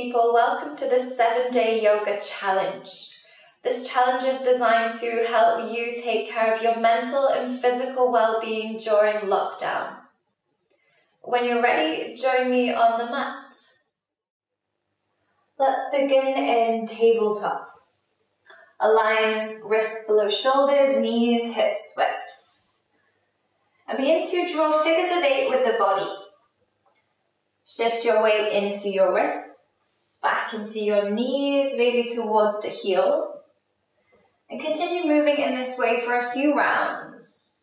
people, welcome to this 7-day yoga challenge. This challenge is designed to help you take care of your mental and physical well-being during lockdown. When you're ready, join me on the mat. Let's begin in tabletop. Align wrists below shoulders, knees, hips width. And begin to draw figures of 8 with the body. Shift your weight into your wrists, back into your knees, maybe towards the heels. And continue moving in this way for a few rounds.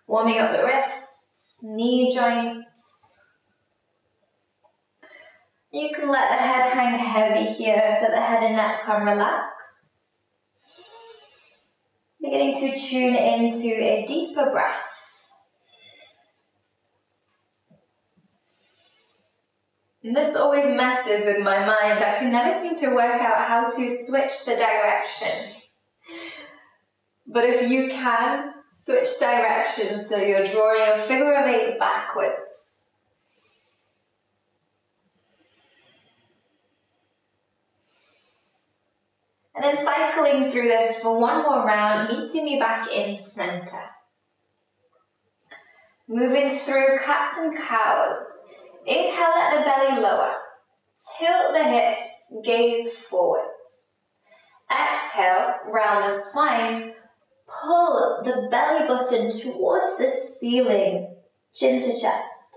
Warming up the wrists, knee joints. You can let the head hang heavy here so the head and neck can relax. Beginning to tune into a deeper breath. And this always messes with my mind. I can never seem to work out how to switch the direction. But if you can, switch directions so you're drawing a figure of 8 backwards. And then cycling through this for one more round, meeting me back in center. Moving through cats and cows. Inhale, let the belly lower. Tilt the hips, gaze forwards. Exhale, round the spine. Pull the belly button towards the ceiling, chin to chest.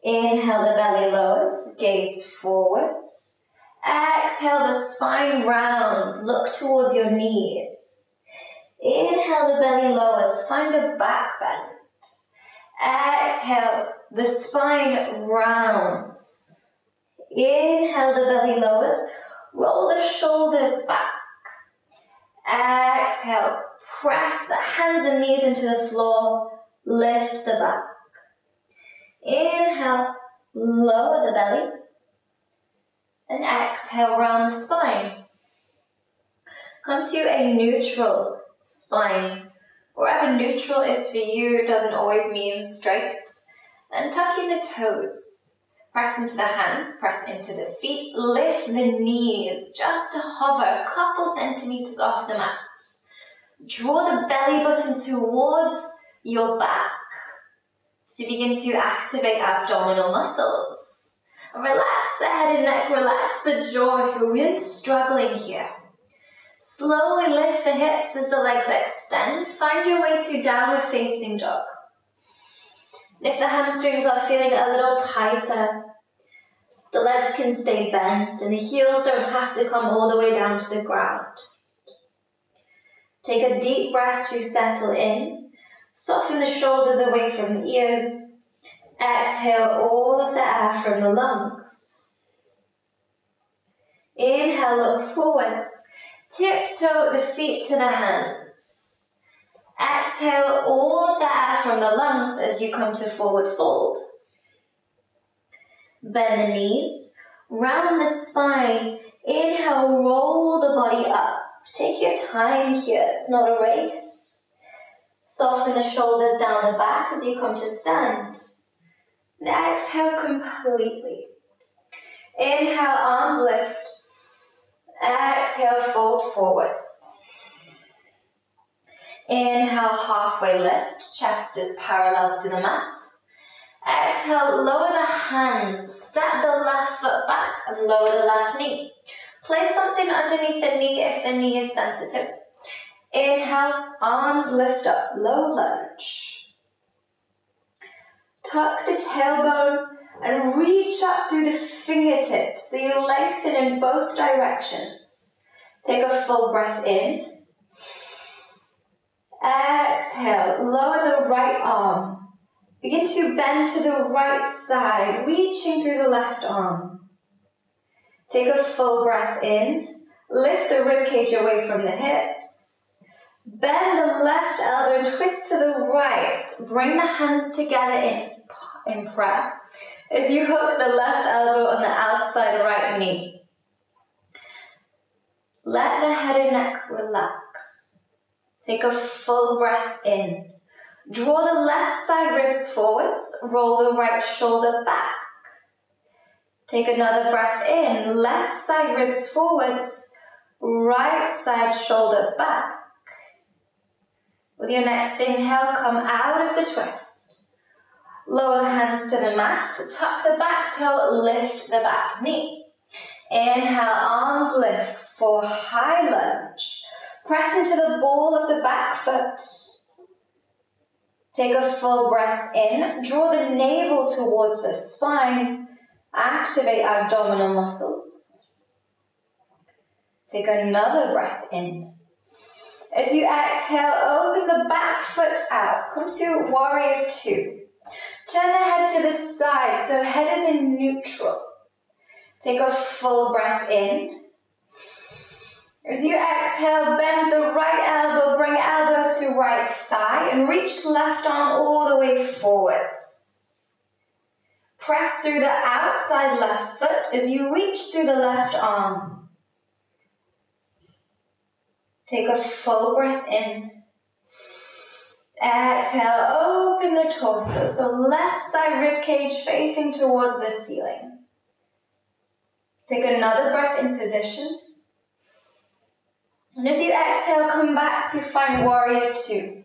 Inhale, the belly lowers, gaze forwards. Exhale, the spine rounds, look towards your knees. Inhale, the belly lowers, find a back bend. Exhale, the spine rounds. Inhale, the belly lowers, roll the shoulders back. Exhale, press the hands and knees into the floor, lift the back. Inhale, lower the belly. And exhale, round the spine. Come to a neutral spine. Wherever neutral is for you doesn't always mean straight. And tuck in the toes. Press into the hands, press into the feet. Lift the knees just to hover a couple centimeters off the mat. Draw the belly button towards your back. So you begin to activate abdominal muscles. And relax the head and neck, relax the jaw if you're really struggling here. Slowly lift the hips as the legs extend. Find your way to downward facing dog. If the hamstrings are feeling a little tighter, the legs can stay bent and the heels don't have to come all the way down to the ground. Take a deep breath to settle in. Soften the shoulders away from the ears. Exhale all of the air from the lungs. Inhale, look forwards. Tiptoe the feet to the hands. Exhale all of the air from the lungs as you come to forward fold. Bend the knees, round the spine. Inhale, roll the body up. Take your time here, it's not a race. Soften the shoulders down the back as you come to stand. And exhale completely. Inhale, arms lift. Exhale, fold forwards. Inhale, halfway lift, chest is parallel to the mat. Exhale, lower the hands, step the left foot back and lower the left knee. Place something underneath the knee if the knee is sensitive. Inhale, arms lift up, low lunge. Tuck the tailbone and reach up through the fingertips so you lengthen in both directions. Take a full breath in. Exhale, lower the right arm. Begin to bend to the right side, reaching through the left arm. Take a full breath in. Lift the ribcage away from the hips. Bend the left elbow and twist to the right. Bring the hands together in prayer as you hook the left elbow on the outside right knee. Let the head and neck relax. Take a full breath in. Draw the left side ribs forwards, roll the right shoulder back. Take another breath in. Left side ribs forwards, right side shoulder back. With your next inhale, come out of the twist. Lower the hands to the mat, tuck the back toe, lift the back knee. Inhale, arms lift for high lunge. Press into the ball of the back foot. Take a full breath in, draw the navel towards the spine, activate abdominal muscles. Take another breath in. As you exhale, open the back foot out. Come to warrior two. Turn the head to the side, so head is in neutral. Take a full breath in. As you exhale, bend the right elbow, bring elbow to right thigh, and reach left arm all the way forwards. Press through the outside left foot as you reach through the left arm. Take a full breath in. Exhale, open the torso, so left side rib cage facing towards the ceiling. Take another breath in position. And as you exhale, come back to find warrior two.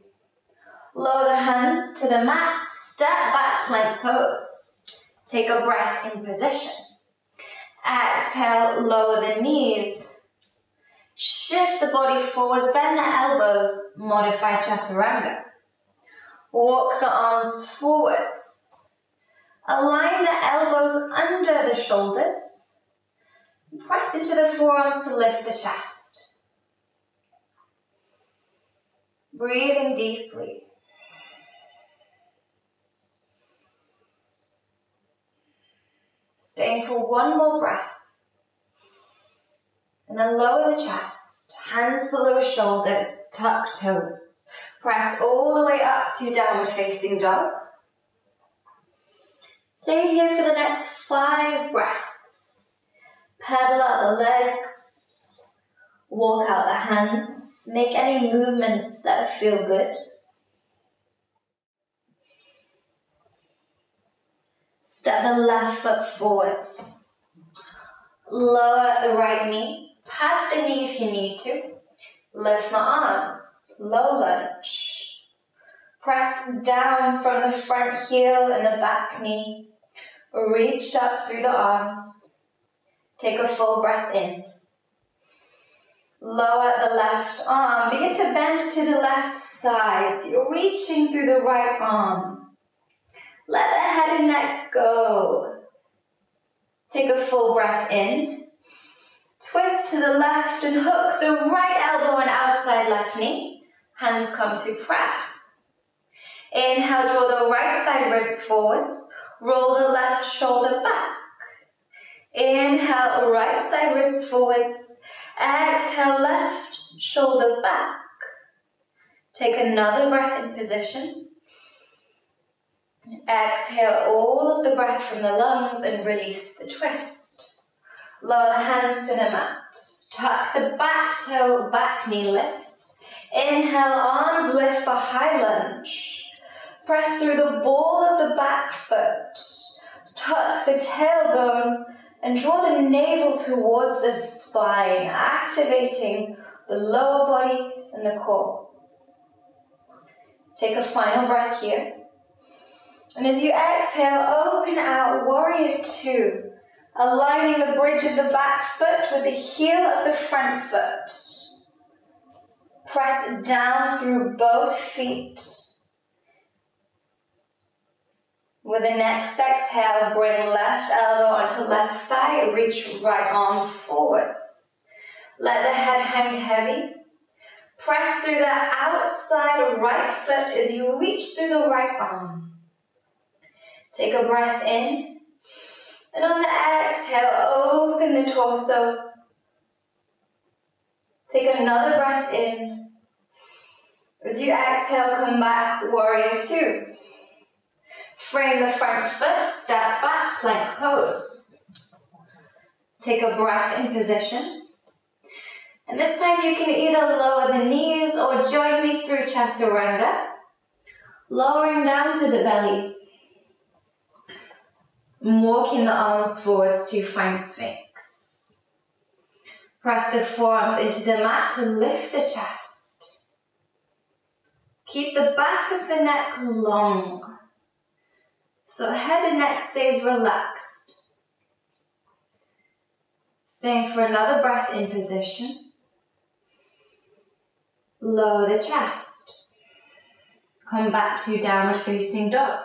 Lower the hands to the mat, step back plank pose. Take a breath in position. Exhale, lower the knees. Shift the body forwards, bend the elbows, modify chaturanga. Walk the arms forwards. Align the elbows under the shoulders. Press into the forearms to lift the chest. Breathing deeply. Staying for one more breath. And then lower the chest. Hands below shoulders, tuck toes. Press all the way up to downward facing dog. Stay here for the next 5 breaths. Pedal out the legs. Walk out the hands. Make any movements that feel good. Step the left foot forwards. Lower the right knee. Pat the knee if you need to. Lift the arms. Low lunge. Press down from the front heel and the back knee. Reach up through the arms. Take a full breath in. Lower the left arm. Begin to bend to the left side. So you're reaching through the right arm. Let the head and neck go. Take a full breath in. Twist to the left and hook the right elbow and outside left knee. Hands come to prayer. Inhale, draw the right side ribs forwards. Roll the left shoulder back. Inhale, right side ribs forwards. Exhale, left shoulder back. Take another breath in position. Exhale all of the breath from the lungs and release the twist. Lower the hands to the mat. Tuck the back toe, back knee lifts. Inhale, arms lift for high lunge. Press through the ball of the back foot. Tuck the tailbone and draw the navel towards the spine, activating the lower body and the core. Take a final breath here. And as you exhale, open out warrior two, aligning the bridge of the back foot with the heel of the front foot. Press down through both feet. With the next exhale, bring left elbow onto left thigh, reach right arm forwards. Let the head hang heavy. Press through the outside right foot as you reach through the right arm. Take a breath in, and on the exhale, open the torso. Take another breath in. As you exhale, come back, warrior two. Frame the front foot, step back, plank pose. Take a breath in position. And this time you can either lower the knees or join me through chaturanga, lowering down to the belly. Walking the arms forwards to find Sphinx. Press the forearms into the mat to lift the chest. Keep the back of the neck long, so head and neck stays relaxed. Staying for another breath in position. Lower the chest. Come back to downward facing dog.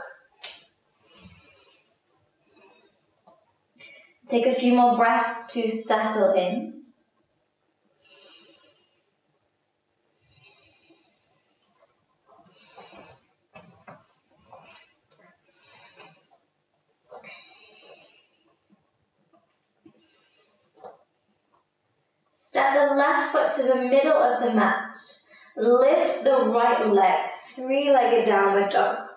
Take a few more breaths to settle in. Step the left foot to the middle of the mat. Lift the right leg, three-legged downward dog.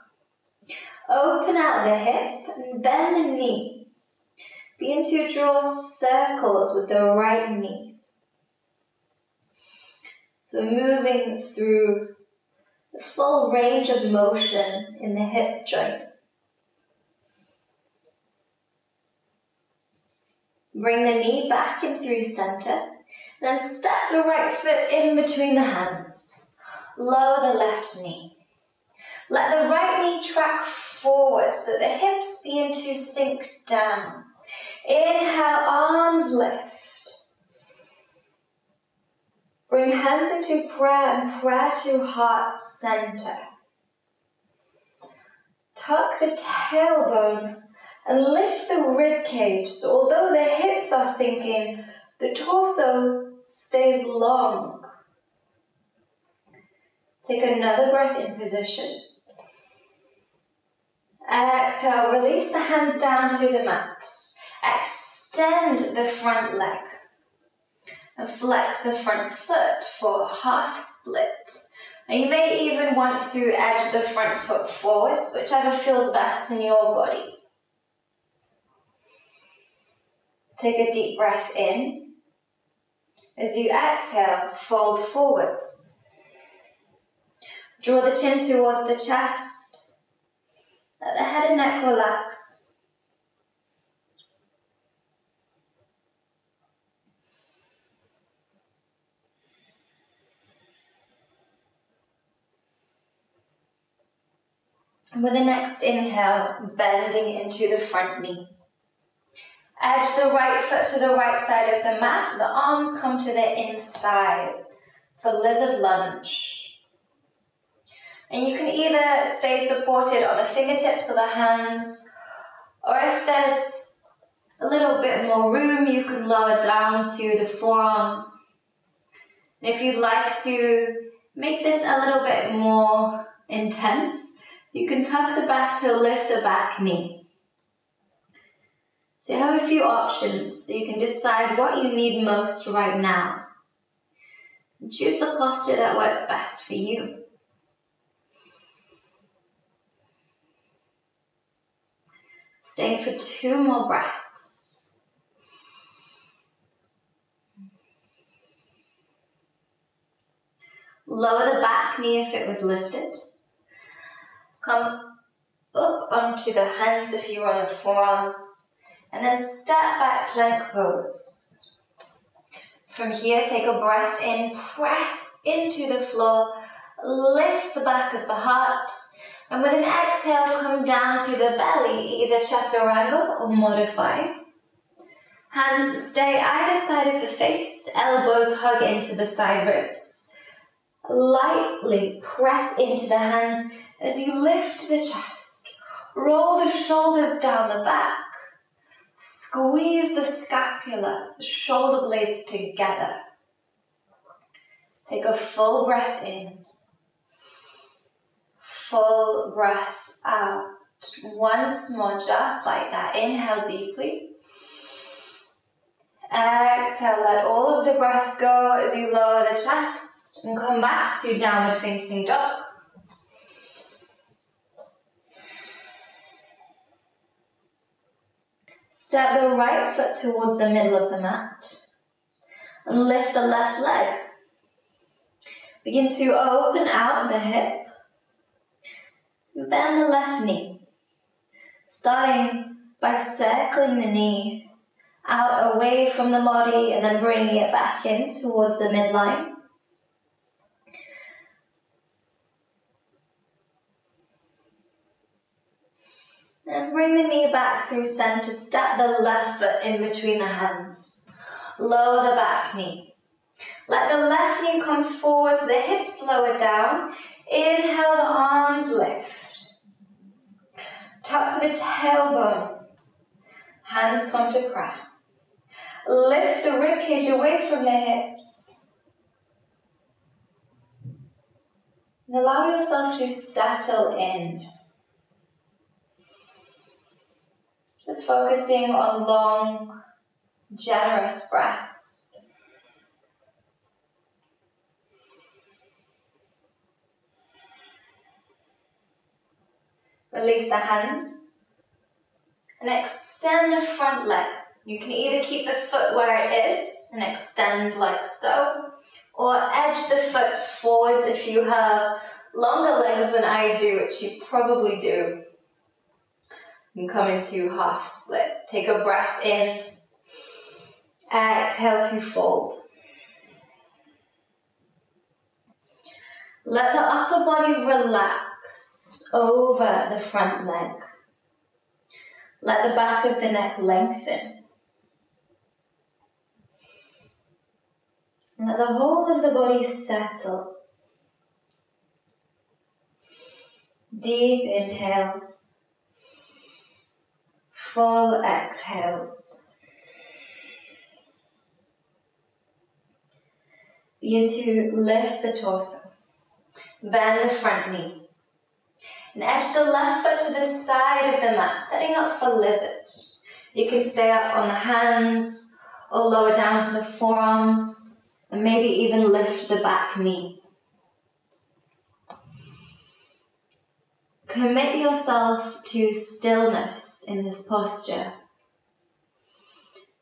Open out the hip and bend the knee. Begin to draw circles with the right knee. So we're moving through the full range of motion in the hip joint. Bring the knee back in through center. Then step the right foot in between the hands. Lower the left knee. Let the right knee track forward so the hips begin to sink down. Inhale, arms lift. Bring hands into prayer and prayer to heart center. Tuck the tailbone and lift the rib cage so although the hips are sinking, the torso stays long. Take another breath in position. Exhale, release the hands down to the mat. Extend the front leg. And flex the front foot for half split. And you may even want to edge the front foot forwards, whichever feels best in your body. Take a deep breath in. As you exhale, fold forwards. Draw the chin towards the chest. Let the head and neck relax. And with the next inhale, bending into the front knee. Edge the right foot to the right side of the mat. The arms come to the inside for lizard lunge. And you can either stay supported on the fingertips of the hands, or if there's a little bit more room, you can lower down to the forearms. And if you'd like to make this a little bit more intense, you can tuck the back to lift the back knee. So you have a few options, so you can decide what you need most right now. And choose the posture that works best for you. Staying for 2 more breaths. Lower the back knee if it was lifted. Come up onto the hands if you are on the forearms. And then step back plank pose. From here, take a breath in, press into the floor, lift the back of the heart, and with an exhale, come down to the belly, either chaturanga or modify. Hands stay either side of the face, elbows hug into the side ribs. Lightly press into the hands as you lift the chest. Roll the shoulders down the back. Squeeze the scapula, the shoulder blades together. Take a full breath in. Full breath out. Once more, just like that. Inhale deeply. Exhale, let all of the breath go as you lower the chest and come back to downward facing dog. Step the right foot towards the middle of the mat and lift the left leg. Begin to open out the hip. Bend the left knee. Starting by circling the knee out away from the body and then bringing it back in towards the midline. And bring the knee back through center. Step the left foot in between the hands. Lower the back knee. Let the left knee come forward to the hips lower down. Inhale, the arms lift. Tuck the tailbone. Hands come to prayer. Lift the ribcage away from the hips. And allow yourself to settle in. Just focusing on long, generous breaths. Release the hands and extend the front leg. You can either keep the foot where it is and extend like so, or edge the foot forwards if you have longer legs than I do, which you probably do. You can come into half split. Take a breath in. Exhale to fold. Let the upper body relax over the front leg. Let the back of the neck lengthen. Let the whole of the body settle. Deep inhales. Full exhales. Begin to lift the torso. Bend the front knee. And edge the left foot to the side of the mat, setting up for lizard. You can stay up on the hands or lower down to the forearms and maybe even lift the back knee. Commit yourself to stillness in this posture.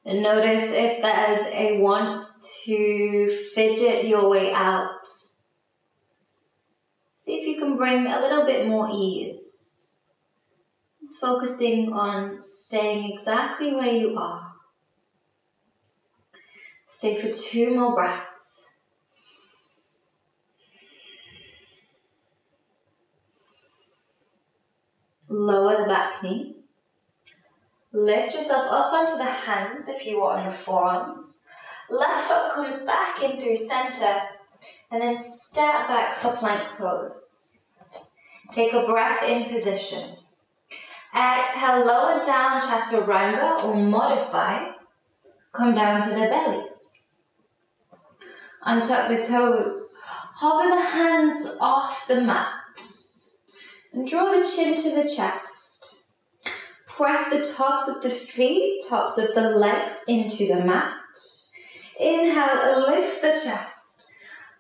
And notice if there's a want to fidget your way out. See if you can bring a little bit more ease. Just focusing on staying exactly where you are. Stay for 2 more breaths. Lower the back knee. Lift yourself up onto the hands if you are on the forearms. Left foot comes back in through center and then step back for plank pose. Take a breath in position. Exhale, lower down chaturanga or modify. Come down to the belly. Untuck the toes. Hover the hands off the mat. And draw the chin to the chest. Press the tops of the feet, tops of the legs into the mat. Inhale, lift the chest.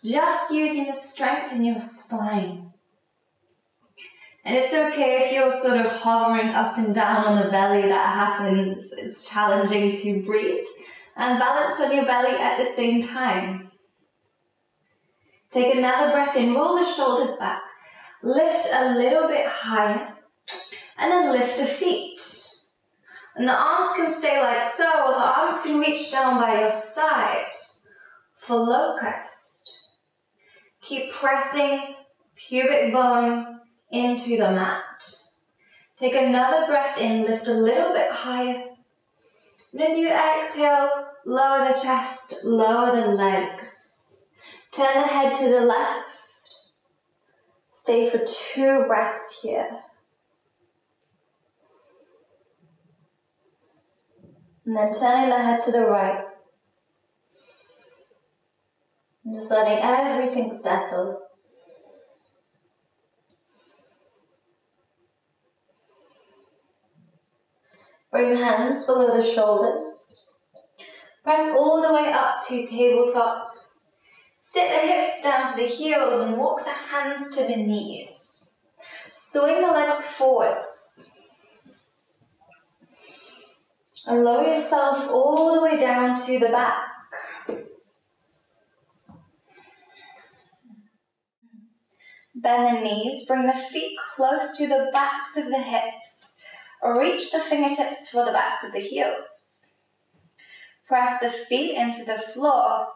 Just using the strength in your spine. And it's okay if you're sort of hovering up and down on the belly, that happens. It's challenging to breathe and balance on your belly at the same time. Take another breath in, roll the shoulders back. Lift a little bit higher, and then lift the feet. And the arms can stay like so, or the arms can reach down by your side for locust. Keep pressing pubic bone into the mat. Take another breath in, lift a little bit higher. And as you exhale, lower the chest, lower the legs. Turn the head to the left. Stay for 2 breaths here. And then turning the head to the right. And just letting everything settle. Bring hands below the shoulders. Press all the way up to tabletop. Sit the hips down to the heels and walk the hands to the knees. Swing the legs forwards. And lower yourself all the way down to the back. Bend the knees, bring the feet close to the backs of the hips. reach the fingertips for the backs of the heels. Press the feet into the floor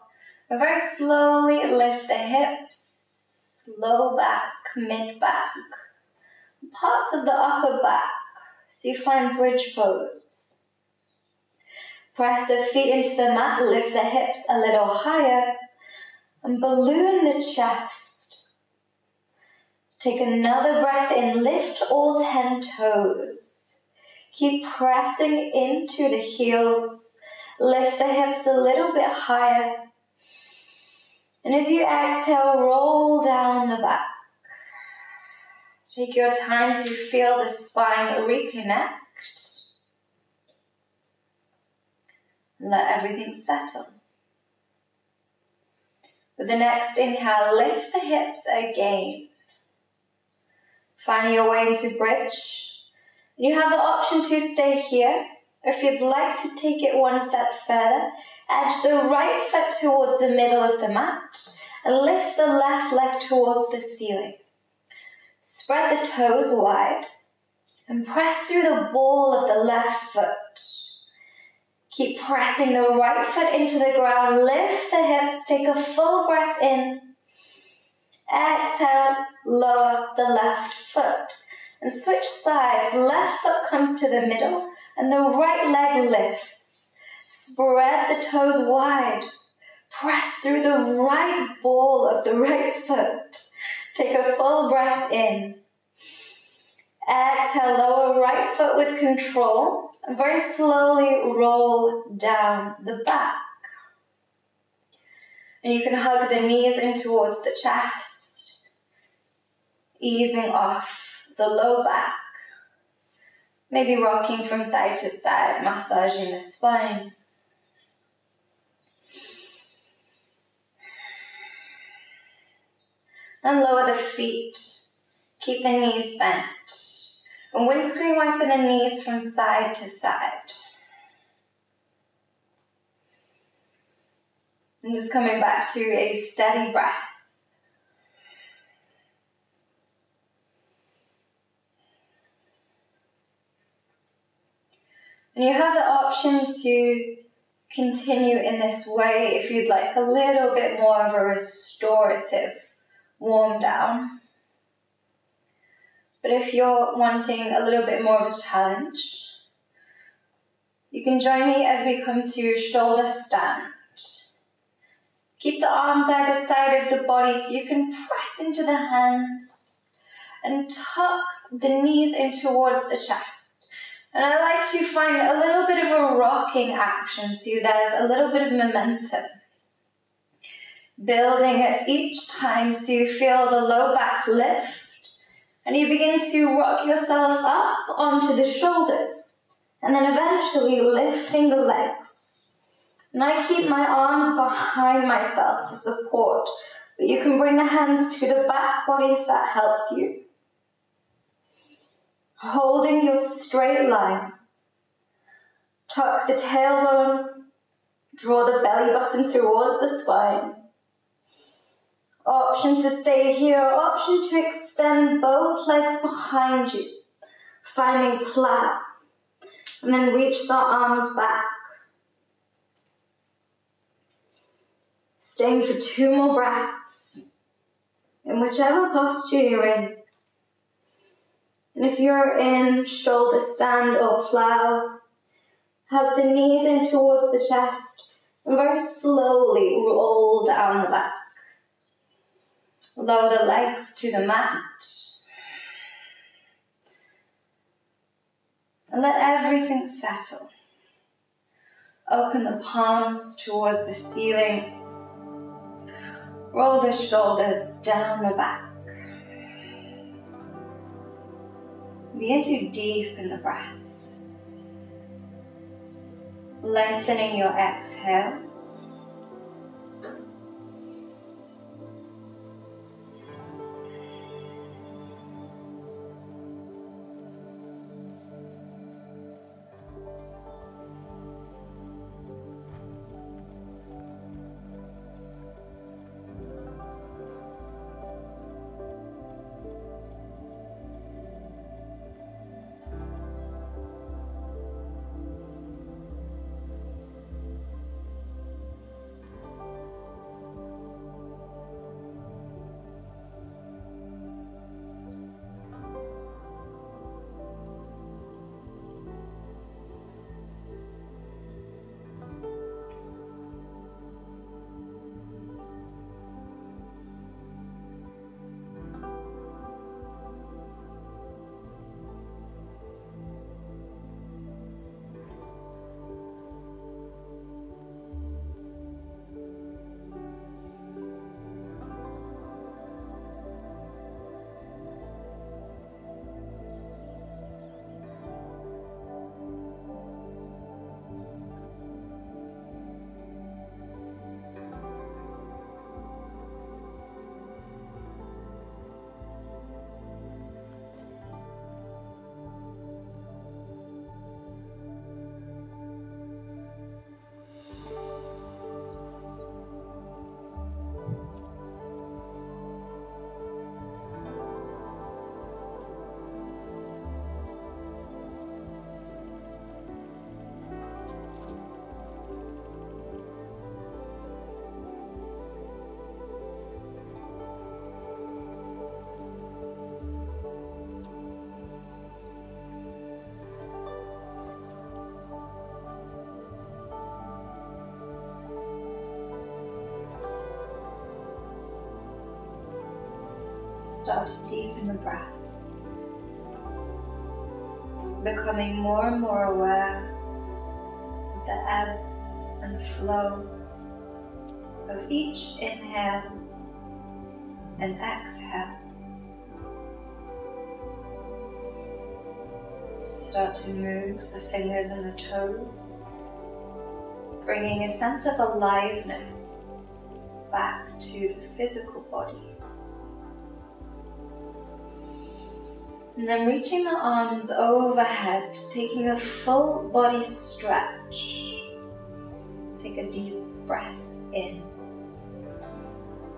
and very slowly lift the hips, low back, mid back, parts of the upper back, so you find bridge pose. Press the feet into the mat, lift the hips a little higher, and balloon the chest. Take another breath in, lift all 10 toes. Keep pressing into the heels, lift the hips a little bit higher. And as you exhale, roll down the back. Take your time to feel the spine reconnect. Let everything settle. With the next inhale, lift the hips again. Finding your way into bridge. You have the option to stay here. If you'd like to take it one step further, edge the right foot towards the middle of the mat and lift the left leg towards the ceiling. Spread the toes wide and press through the ball of the left foot. Keep pressing the right foot into the ground. Lift the hips. Take a full breath in. Exhale, lower the left foot. And switch sides. Left foot comes to the middle and the right leg lifts. Spread the toes wide. Press through the right ball of the right foot. Take a full breath in. Exhale, lower right foot with control. And very slowly roll down the back. And you can hug the knees in towards the chest. Easing off the low back. Maybe rocking from side to side, massaging the spine. And lower the feet. Keep the knees bent. And windscreen wiping the knees from side to side. And just coming back to a steady breath. And you have the option to continue in this way if you'd like a little bit more of a restorative warm down. But if you're wanting a little bit more of a challenge, you can join me as we come to shoulder stand. Keep the arms either side of the body so you can press into the hands and tuck the knees in towards the chest. And I like to find a little bit of a rocking action so there's a little bit of momentum. Building at each time so you feel the low back lift. And you begin to rock yourself up onto the shoulders, and then eventually lifting the legs. And I keep my arms behind myself for support, but you can bring the hands to the back body if that helps you. Holding your straight line. Tuck the tailbone, draw the belly button towards the spine. Option to stay here, option to extend both legs behind you, finding plow, and then reach the arms back. Staying for 2 more breaths, in whichever posture you're in. And if you're in shoulder stand or plow, hug the knees in towards the chest, and very slowly roll down the back. Lower the legs to the mat. And let everything settle. Open the palms towards the ceiling. Roll the shoulders down the back. Begin to deepen the breath. Lengthening your exhale. start to deepen the breath, becoming more and more aware of the ebb and flow of each inhale and exhale. Start to move the fingers and the toes, bringing a sense of aliveness back to the physical body. And then reaching the arms overhead, taking a full body stretch. Take a deep breath in.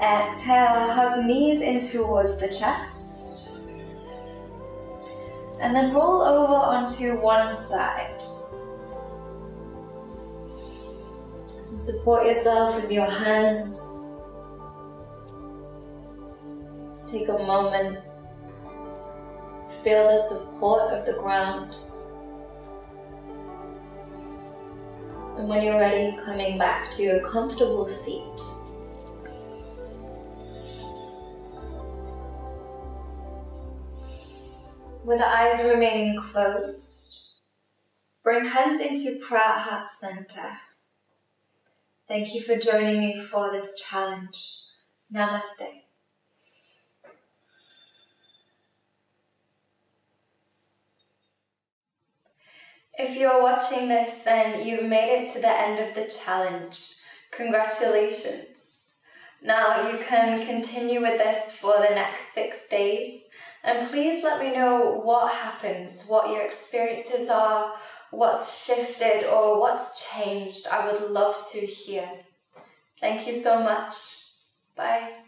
Exhale, hug knees in towards the chest. And then roll over onto one side. And support yourself with your hands. Take a moment. Feel the support of the ground. And when you're ready, coming back to a comfortable seat. With the eyes remaining closed, bring hands into Prayer Heart Center. Thank you for joining me for this challenge. Namaste. If you're watching this, then you've made it to the end of the challenge. Congratulations. Now you can continue with this for the next 6 days. And please let me know what happens, what your experiences are, what's shifted or what's changed. I would love to hear. Thank you so much. Bye.